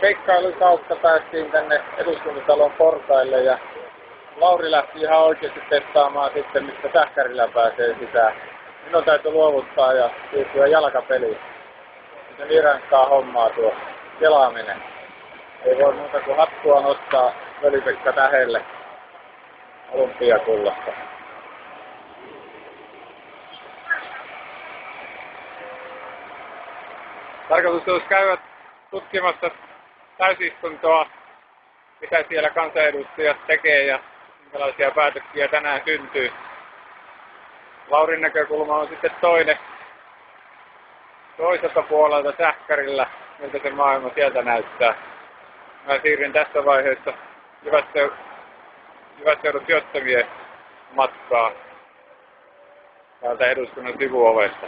Seikkailun kautta päästiin tänne eduskuntatalon portaille ja Lauri lähti ihan oikeasti testaamaan sitten, mistä sähkärillä pääsee sitä. Minun täytyy luovuttaa ja siirtyä jalkapeliin. Se niin rankkaa hommaa tuo kelaaminen. Ei voi muuta kuin hattua nostaa Veli-Pekka Tähelle olympiakullasta. Tarkoitus olisi käydä tutkimassa täysistuntoa, mitä siellä kansanedustajat tekee ja minkälaisia päätöksiä tänään syntyy. Laurin näkökulma on sitten toiselta puolelta sähkärillä, miltä se maailma sieltä näyttää. Mä siirryn tässä vaiheessa Jyvässeudun työttömien matkaa täältä eduskunnan sivuovesta.